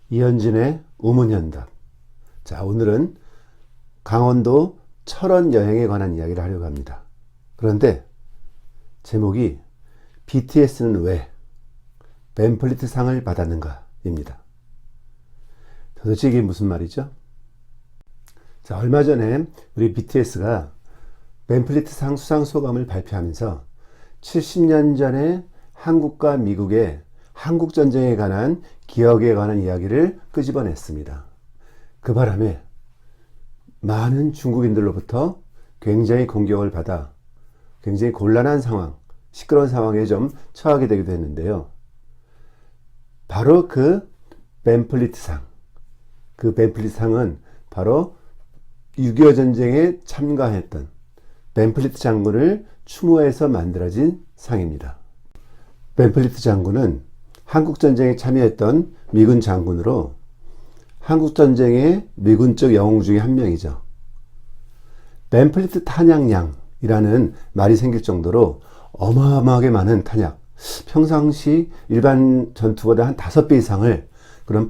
이현진의 우문현답. 자, 오늘은 강원도 철원 여행에 관한 이야기를 하려고 합니다. 그런데 제목이 BTS는 왜 벤플리트 상을 받았는가 입니다. 도대체 이게 무슨 말이죠? 자, 얼마 전에 우리 BTS가 벤플리트 상 수상 소감을 발표하면서 70년 전에 한국과 미국의 한국전쟁에 관한 기억에 관한 이야기를 끄집어냈습니다. 그 바람에 많은 중국인들로부터 굉장히 공격을 받아 굉장히 곤란한 상황, 시끄러운 상황에 좀 처하게 되기도 했는데요. 바로 그 벤플리트 상, 그 벤플리트 상은 바로 6.25 전쟁에 참가했던 벤플리트 장군을 추모해서 만들어진 상입니다. 벤플리트 장군은 한국전쟁에 참여했던 미군 장군으로 한국전쟁의 미군 쪽 영웅 중에 한 명이죠. 벤플리트 탄약량이라는 말이 생길 정도로 어마어마하게 많은 탄약, 평상시 일반 전투보다 한 5배 이상을 그런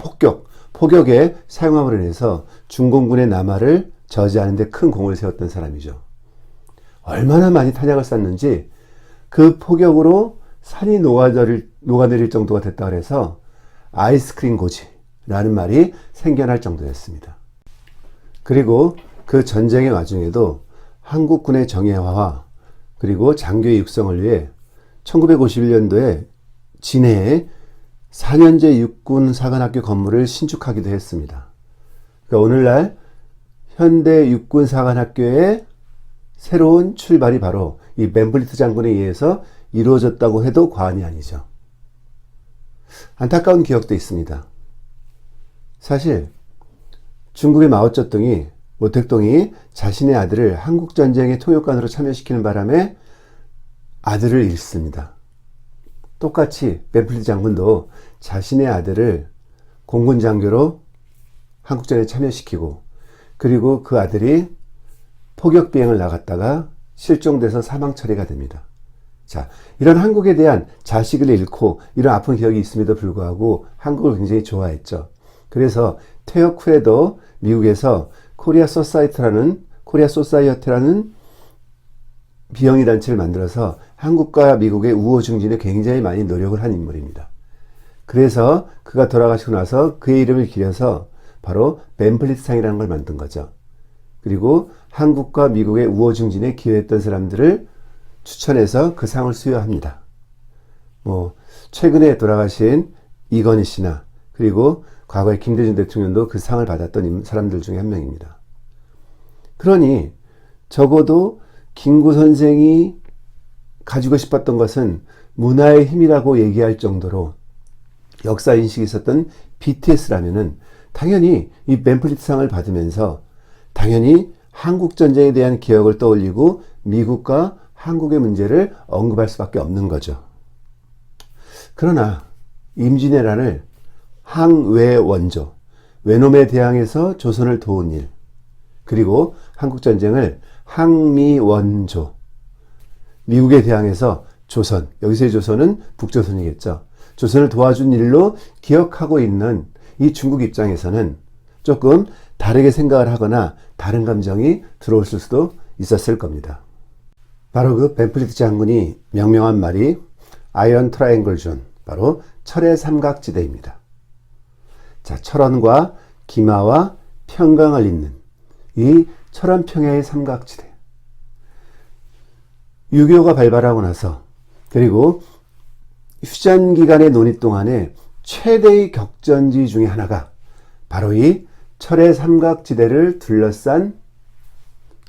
포격에 사용함으로 인해서 중공군의 남하를 저지하는 데 큰 공을 세웠던 사람이죠. 얼마나 많이 탄약을 쐈는지 그 포격으로 산이 녹아내릴 정도가 됐다 그래서 아이스크림 고지라는 말이 생겨날 정도였습니다. 그리고 그 전쟁의 와중에도 한국군의 정예화와 그리고 장교의 육성을 위해 1951년도에 진해에 4년제 육군 사관학교 건물을 신축하기도 했습니다. 그러니까 오늘날 현대 육군 사관학교의 새로운 출발이 바로 이 벤플리트 장군에 의해서 이루어졌다고 해도 과언이 아니죠. 안타까운 기억도 있습니다. 사실 중국의 마오쩌둥이 모택동이 자신의 아들을 한국전쟁의 통역관으로 참여시키는 바람에 아들을 잃습니다. 똑같이 벤플리트 장군도 자신의 아들을 공군 장교로 한국전에 참여시키고 그리고 그 아들이 포격 비행을 나갔다가 실종돼서 사망 처리가 됩니다. 자, 이런 한국에 대한 자식을 잃고 이런 아픈 기억이 있음에도 불구하고 한국을 굉장히 좋아했죠. 그래서 퇴역 후에도 미국에서 코리아 소사이어티라는 비영리 단체를 만들어서 한국과 미국의 우호 증진에 굉장히 많이 노력을 한 인물입니다. 그래서 그가 돌아가시고 나서 그의 이름을 기려서 바로 벤플리트 상이라는 걸 만든 거죠. 그리고 한국과 미국의 우호 증진에 기여했던 사람들을 추천해서 그 상을 수여합니다. 최근에 돌아가신 이건희 씨나 그리고 과거에 김대중 대통령도 그 상을 받았던 사람들 중에 한 명입니다. 그러니 적어도 김구 선생이 가지고 싶었던 것은 문화의 힘이라고 얘기할 정도로 역사인식이 있었던 BTS라면은 당연히 이 벤플리트 상을 받으면서 당연히 한국전쟁에 대한 기억을 떠올리고 미국과 한국의 문제를 언급할 수밖에 없는 거죠. 그러나 임진왜란을 항외원조, 외놈에 대항해서 조선을 도운 일, 그리고 한국전쟁을 항미원조, 미국에 대항해서 조선, 여기서의 조선은 북조선이겠죠. 조선을 도와준 일로 기억하고 있는 이 중국 입장에서는 조금 다르게 생각을 하거나 다른 감정이 들어올 수도 있었을 겁니다. 바로 그 벤플리트 장군이 명명한 말이 아이언 트라이앵글 존, 바로 철의 삼각지대입니다. 자, 철원과 김하와 평강을 잇는 이 철원평야의 삼각지대. 6.25가 발발하고 나서 그리고 휴전기간의 논의 동안에 최대의 격전지 중에 하나가 바로 이 철의 삼각지대를 둘러싼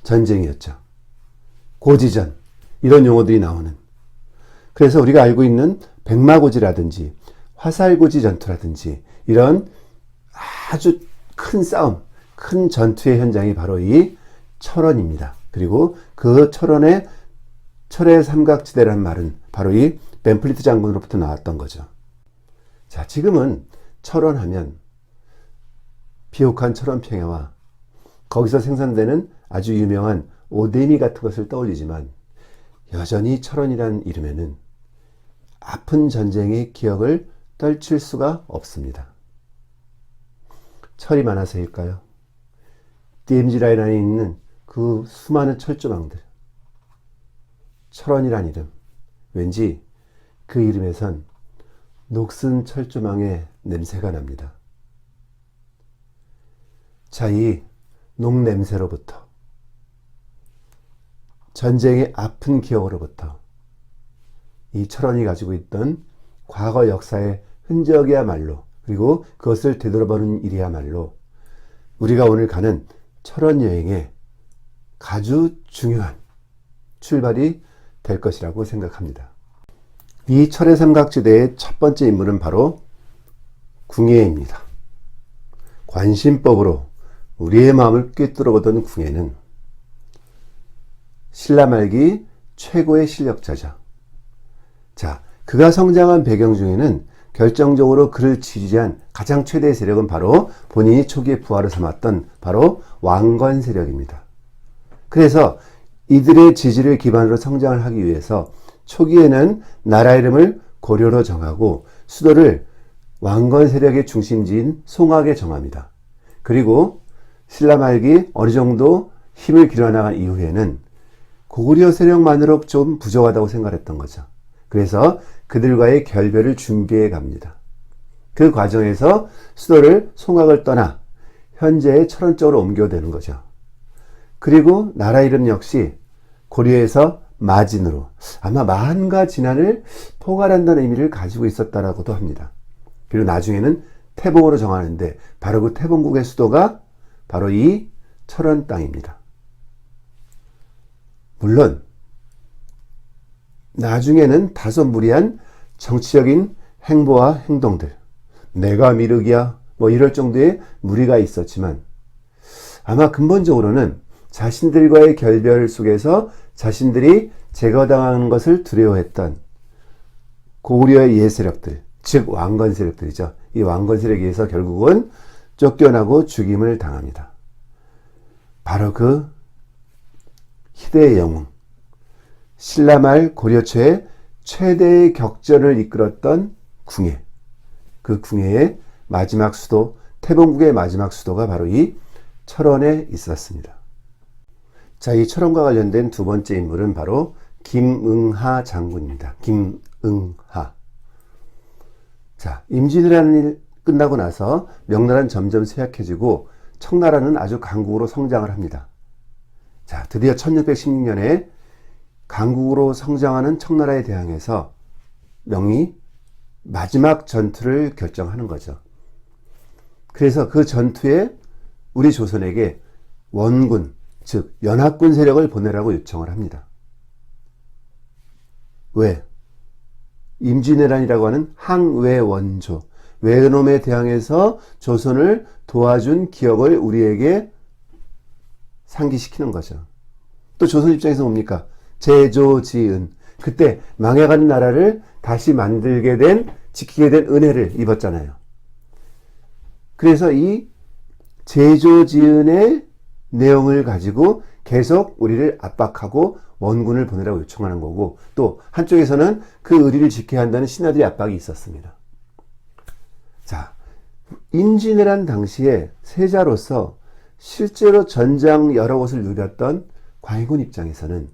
전쟁이었죠. 고지전, 이런 용어들이 나오는. 그래서 우리가 알고 있는 백마고지라든지 화살고지 전투라든지 이런 아주 큰 싸움, 큰 전투의 현장이 바로 이 철원입니다. 그리고 그 철원의 철의 삼각지대라는 말은 바로 이 벤플리트 장군으로부터 나왔던 거죠. 자, 지금은 철원하면 비옥한 철원평야와 거기서 생산되는 아주 유명한 오데미 같은 것을 떠올리지만 여전히 철원이라는 이름에는 아픈 전쟁의 기억을 떨칠 수가 없습니다. 철이 많아서일까요? DMZ 라인 안에 있는 그 수많은 철조망들. 철원이란 이름. 왠지 그 이름에선 녹슨 철조망의 냄새가 납니다. 자, 이 녹냄새로부터, 전쟁의 아픈 기억으로부터, 이 철원이 가지고 있던 과거 역사의 흔적이야말로, 그리고 그것을 되돌아보는 일이야말로 우리가 오늘 가는 철원 여행의 아주 중요한 출발이 될 것이라고 생각합니다. 이 철의 삼각지대의 첫 번째 인물은 바로 궁예입니다. 관심법으로 우리의 마음을 꿰뚫어보던 궁예는 신라 말기 최고의 실력자죠. 자, 그가 성장한 배경 중에는 결정적으로 그를 지지한 가장 최대의 세력은 바로 본인이 초기에 부하를 삼았던 바로 왕건 세력입니다. 그래서 이들의 지지를 기반으로 성장을 하기 위해서 초기에는 나라 이름을 고려로 정하고 수도를 왕건 세력의 중심지인 송악에 정합니다. 그리고 신라 말기 어느 정도 힘을 길러나간 이후에는 고구려 세력만으로 좀 부족하다고 생각했던 거죠. 그래서 그들과의 결별을 준비해 갑니다. 그 과정에서 수도를 송악을 떠나 현재의 철원 쪽으로 옮겨되는 거죠. 그리고 나라 이름 역시 고려에서 마진으로, 아마 마한과 진한을 포괄한다는 의미를 가지고 있었다라고도 합니다. 그리고 나중에는 태봉으로 정하는데 바로 그 태봉국의 수도가 바로 이 철원 땅입니다. 물론 나중에는 다소 무리한 정치적인 행보와 행동들, 내가 미륵이야 뭐 이럴 정도의 무리가 있었지만 아마 근본적으로는 자신들과의 결별 속에서 자신들이 제거당하는 것을 두려워했던 고구려의 예세력들, 즉 왕건 세력들이죠. 이 왕건 세력에 의해서 결국은 쫓겨나고 죽임을 당합니다. 바로 그 희대의 영웅, 신라 말 고려 초의 최대의 격전을 이끌었던 궁예, 그 궁예의 마지막 수도, 태봉국의 마지막 수도가 바로 이 철원에 있었습니다. 자, 이 철원과 관련된 두 번째 인물은 바로 김응하 장군입니다. 김응하. 자, 임진왜란이 일 끝나고 나서 명나라는 점점 쇠약해지고 청나라는 아주 강국으로 성장을 합니다. 자, 드디어 1616년에 강국으로 성장하는 청나라에 대항해서 명이 마지막 전투를 결정하는 거죠. 그래서 그 전투에 우리 조선에게 원군, 즉 연합군 세력을 보내라고 요청을 합니다. 왜? 임진왜란이라고 하는 항외 원조, 외놈에 대항해서 조선을 도와준 기억을 우리에게 상기시키는 거죠. 또 조선 입장에서 뭡니까? 제조지은, 그때 망해가는 나라를 다시 만들게 된, 지키게 된 은혜를 입었잖아요. 그래서 이 제조지은의 내용을 가지고 계속 우리를 압박하고 원군을 보내라고 요청하는 거고, 또 한쪽에서는 그 의리를 지켜야 한다는 신하들의 압박이 있었습니다. 자, 임진왜란 당시에 세자로서 실제로 전장 여러 곳을 누렸던 광해군 입장에서는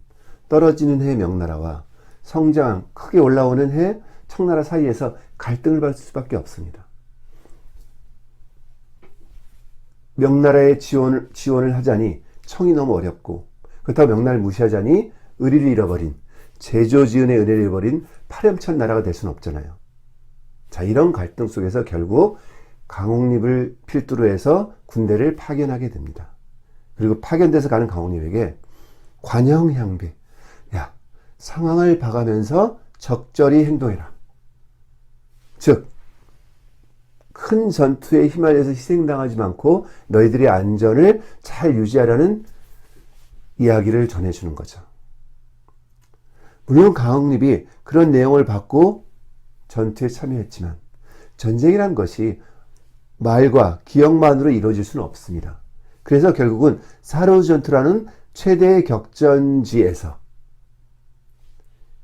떨어지는 해 명나라와 성장 크게 올라오는 해 청나라 사이에서 갈등을 받을 수밖에 없습니다. 명나라의 지원을 하자니 청이 너무 어렵고, 그렇다고 명나라를 무시하자니 의리를 잃어버린, 제조지은의 은혜를 잃어버린 파렴천 나라가 될 수는 없잖아요. 자, 이런 갈등 속에서 결국 강홍립을 필두로 해서 군대를 파견하게 됩니다. 그리고 파견돼서 가는 강홍립에게 관영향배, 야, 상황을 봐가면서 적절히 행동해라. 즉, 큰 전투에 휘말려서 희생당하지 않고 너희들의 안전을 잘 유지하라는 이야기를 전해주는 거죠. 물론 강홍립이 그런 내용을 받고 전투에 참여했지만 전쟁이란 것이 말과 기억만으로 이루어질 수는 없습니다. 그래서 결국은 사르우 전투라는 최대의 격전지에서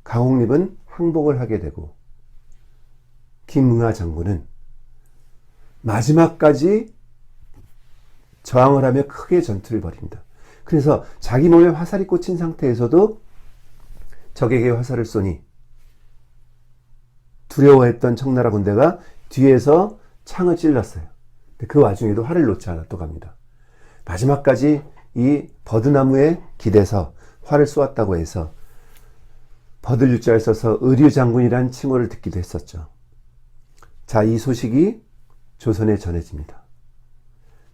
강홍립은 항복을 하게 되고 김응하 장군은 마지막까지 저항을 하며 크게 전투를 벌입니다. 그래서 자기 몸에 화살이 꽂힌 상태에서도 적에게 화살을 쏘니 두려워했던 청나라 군대가 뒤에서 창을 찔렀어요. 그 와중에도 활을 놓지 않아 또 갑니다. 마지막까지 이 버드나무에 기대서 활을 쏘았다고 해서 버들유자를 써서 의류장군이라는 칭호를 듣기도 했었죠. 자, 이 소식이 조선에 전해집니다.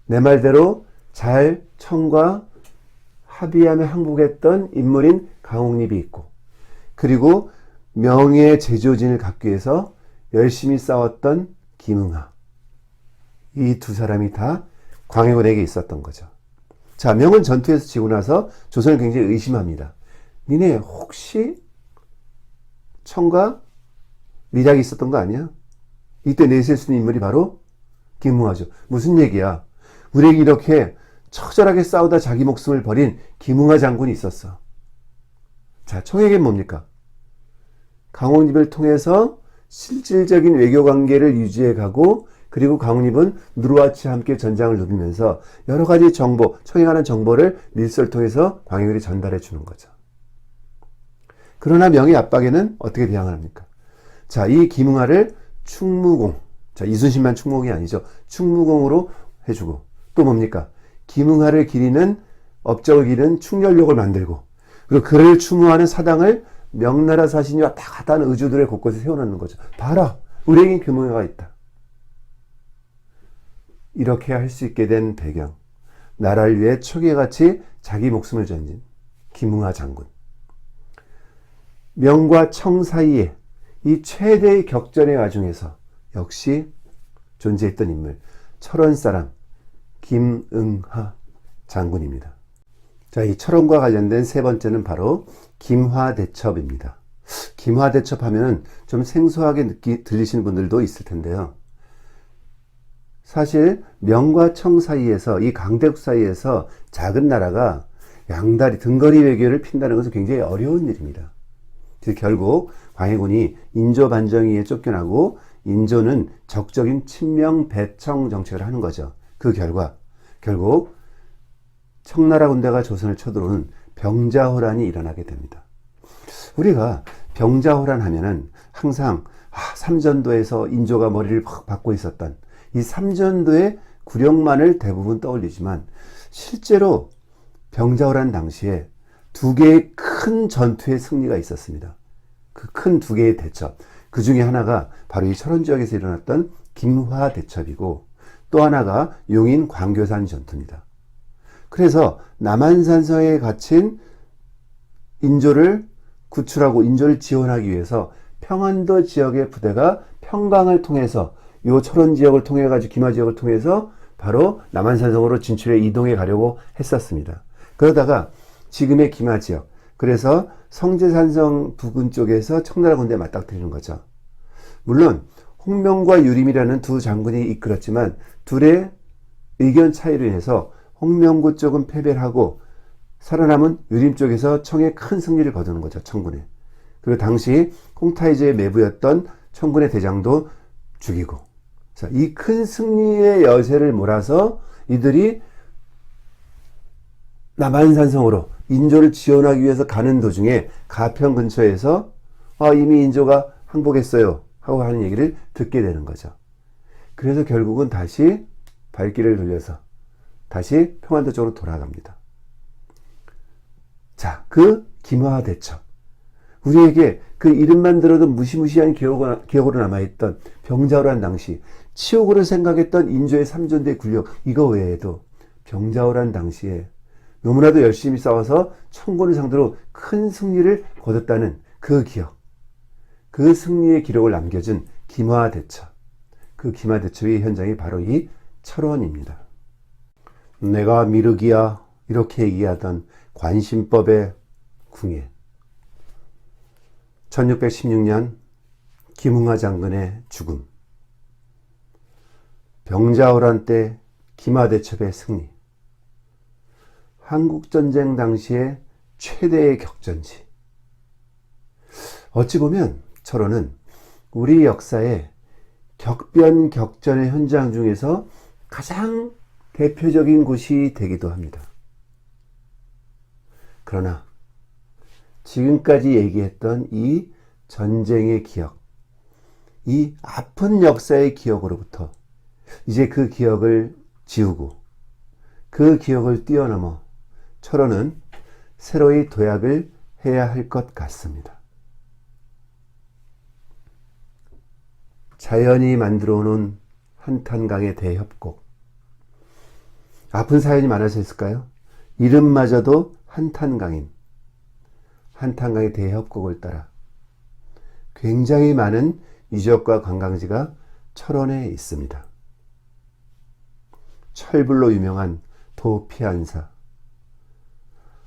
내 말대로 잘 청과 합의하며 항복했던 인물인 강옥립이 있고, 그리고 명예의 제조진을 갖기 위해서 열심히 싸웠던 김응하, 이 두 사람이 다 광해군에게 있었던 거죠. 자, 명은 전투에서 지고 나서 조선을 굉장히 의심합니다. 니네 혹시 청과 밀약이 있었던 거 아니야? 이때 내세울 수 있는 인물이 바로 김응하죠. 무슨 얘기야? 우리에게 이렇게 처절하게 싸우다 자기 목숨을 버린 김응하 장군이 있었어. 자, 청에겐 뭡니까? 강옥립을 통해서 실질적인 외교 관계를 유지해 가고, 그리고 강옥립은 누르와치와 함께 전장을 누비면서 여러 가지 정보, 청에 관한 정보를 밀서를 통해서 광해군이 전달해 주는 거죠. 그러나 명의 압박에는 어떻게 대항을 합니까? 자, 이 김응하를 충무공, 자, 이순신만 충무공이 아니죠. 충무공으로 해주고, 또 뭡니까? 김응하를 기리는, 업적을 기리는 충렬록을 만들고, 그리고 그를 추모하는 사당을 명나라 사신이 왔다 갔다 하는 의주들의 곳곳에 세워놓는 거죠. 봐라, 우리에겐 김응하가 있다. 이렇게 할 수 있게 된 배경, 나라를 위해 초기같이 자기 목숨을 던진 김응하 장군. 명과 청 사이에 이 최대의 격전의 와중에서 역시 존재했던 인물, 철원 사람 김응하 장군입니다. 자, 이 철원과 관련된 세 번째는 바로 김화대첩입니다. 김화대첩 하면은 좀 생소하게 들리시는 분들도 있을 텐데요. 사실 명과 청 사이에서, 이 강대국 사이에서 작은 나라가 양다리 등거리 외교를 핀다는 것은 굉장히 어려운 일입니다. 그래서 결국 광해군이 인조 반정위에 쫓겨나고, 인조는 적적인 친명 배청 정책을 하는 거죠. 그 결과 결국 청나라 군대가 조선을 쳐들어오는 병자호란이 일어나게 됩니다. 우리가 병자호란 하면은 항상 삼전도에서 인조가 머리를 팍 박고 있었던 이 삼전도의 굴욕만을 대부분 떠올리지만, 실제로 병자호란 당시에 두 개의 큰 전투의 승리가 있었습니다. 그 큰 두 개의 대첩, 그 중에 하나가 바로 이 철원 지역에서 일어났던 김화대첩이고, 또 하나가 용인 광교산 전투입니다. 그래서 남한산성에 갇힌 인조를 구출하고 인조를 지원하기 위해서 평안도 지역의 부대가 평강을 통해서, 이 철원 지역을 통해 가지고 김화 지역을 통해서 바로 남한산성으로 진출해 이동해 가려고 했었습니다. 그러다가 지금의 김화 지역, 그래서 성제산성 부근 쪽에서 청나라 군대에 맞닥뜨리는 거죠. 물론 홍명과 유림이라는 두 장군이 이끌었지만, 둘의 의견 차이로 인해서 홍명구 쪽은 패배를 하고 살아남은 유림 쪽에서 청에 큰 승리를 거두는 거죠. 청군에. 그리고 당시 홍타이제의 매부였던 청군의 대장도 죽이고, 자, 이 큰 승리의 여세를 몰아서 이들이 남한산성으로 인조를 지원하기 위해서 가는 도중에 가평 근처에서 이미 인조가 항복했어요 하고 하는 얘기를 듣게 되는 거죠. 그래서 결국은 다시 발길을 돌려서 다시 평안도 쪽으로 돌아갑니다. 자, 그 김화대첩, 우리에게 그 이름만 들어도 무시무시한 기억으로 남아있던 병자호란 당시 치욕으로 생각했던 인조의 삼전대 굴욕, 이거 외에도 병자호란 당시에 너무나도 열심히 싸워서 청군을 상대로 큰 승리를 거뒀다는 그 기억, 그 승리의 기록을 남겨준 김화대첩, 그 김화대첩의 현장이 바로 이 철원입니다. 내가 미륵이야, 이렇게 얘기하던 관심법의 궁예, 1616년 김응하 장군의 죽음, 병자호란 때 김화대첩의 승리, 한국전쟁 당시의 최대의 격전지. 어찌 보면 철원은 우리 역사의 격변격전의 현장 중에서 가장 대표적인 곳이 되기도 합니다. 그러나 지금까지 얘기했던 이 전쟁의 기억, 이 아픈 역사의 기억으로부터 이제 그 기억을 지우고 그 기억을 뛰어넘어 철원은 새로이 도약을 해야 할 것 같습니다. 자연이 만들어 놓은 한탄강의 대협곡. 아픈 사연이 많아서 있을까요? 이름마저도 한탄강인 한탄강의 대협곡을 따라 굉장히 많은 유적과 관광지가 철원에 있습니다. 철불로 유명한 도피안사,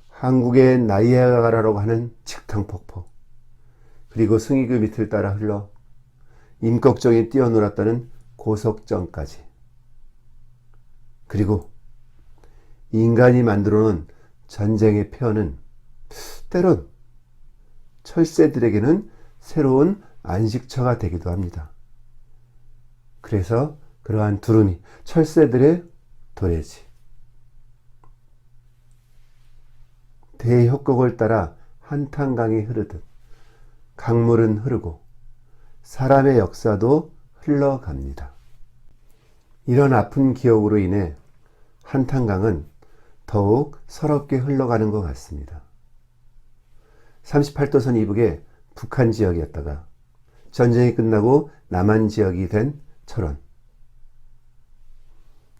한국의 나이아가라라고 하는 직탕폭포, 그리고 승이교 밑을 따라 흘러 임꺽정이 뛰어놀았다는 고석정까지, 그리고 인간이 만들어 놓은 전쟁의 표현은 때론 철새들에게는 새로운 안식처가 되기도 합니다. 그래서 그러한 두루미, 철새들의 도래지. 대협곡을 따라 한탄강이 흐르듯 강물은 흐르고 사람의 역사도 흘러갑니다. 이런 아픈 기억으로 인해 한탄강은 더욱 서럽게 흘러가는 것 같습니다. 38도선 이북의 북한 지역이었다가 전쟁이 끝나고 남한 지역이 된 철원.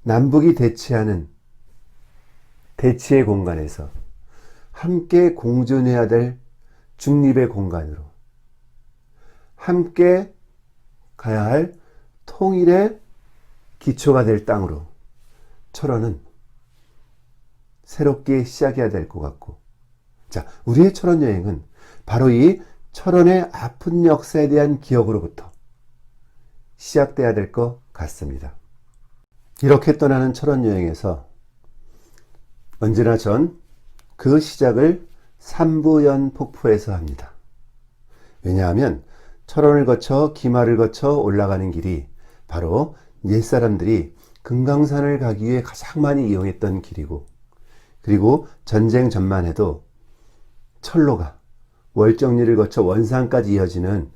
남북이 대치하는 대치의 공간에서 함께 공존해야 될 중립의 공간으로, 함께 가야 할 통일의 기초가 될 땅으로 철원은 새롭게 시작해야 될 것 같고, 자, 우리의 철원 여행은 바로 이 철원의 아픈 역사에 대한 기억으로부터 시작돼야 될 것 같습니다. 이렇게 떠나는 철원 여행에서 언제나 전 그 시작을 삼부연 폭포에서 합니다. 왜냐하면 철원을 거쳐 기마를 거쳐 올라가는 길이 바로 옛사람들이 금강산을 가기 위해 가장 많이 이용했던 길이고, 그리고 전쟁 전만 해도 철로가 월정리를 거쳐 원산까지 이어지는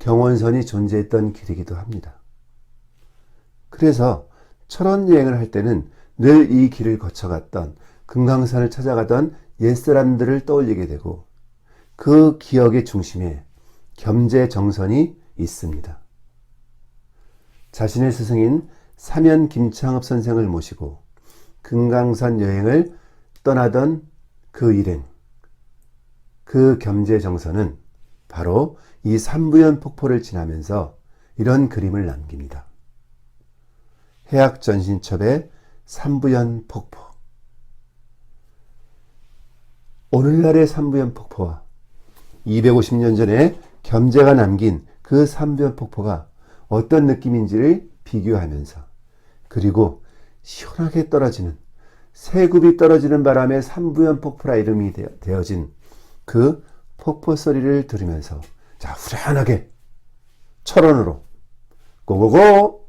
경원선이 존재했던 길이기도 합니다. 그래서 철원 여행을 할 때는 늘 이 길을 거쳐갔던, 금강산을 찾아가던 옛사람들을 떠올리게 되고, 그 기억의 중심에 겸재정선이 있습니다. 자신의 스승인 사면 김창업 선생을 모시고 금강산 여행을 떠나던 그 일행, 그 겸재정선은 바로 이 삼부연 폭포를 지나면서 이런 그림을 남깁니다. 해학전신첩의 삼부연 폭포. 오늘날의 삼부연 폭포와 250년 전에 겸재가 남긴 그 삼부연 폭포가 어떤 느낌인지를 비교하면서, 그리고 시원하게 떨어지는, 새굽이 떨어지는 바람에 삼부연 폭포라 이름이 되어진 그 폭포 소리를 들으면서, 자, 후련하게 철원으로 고고고!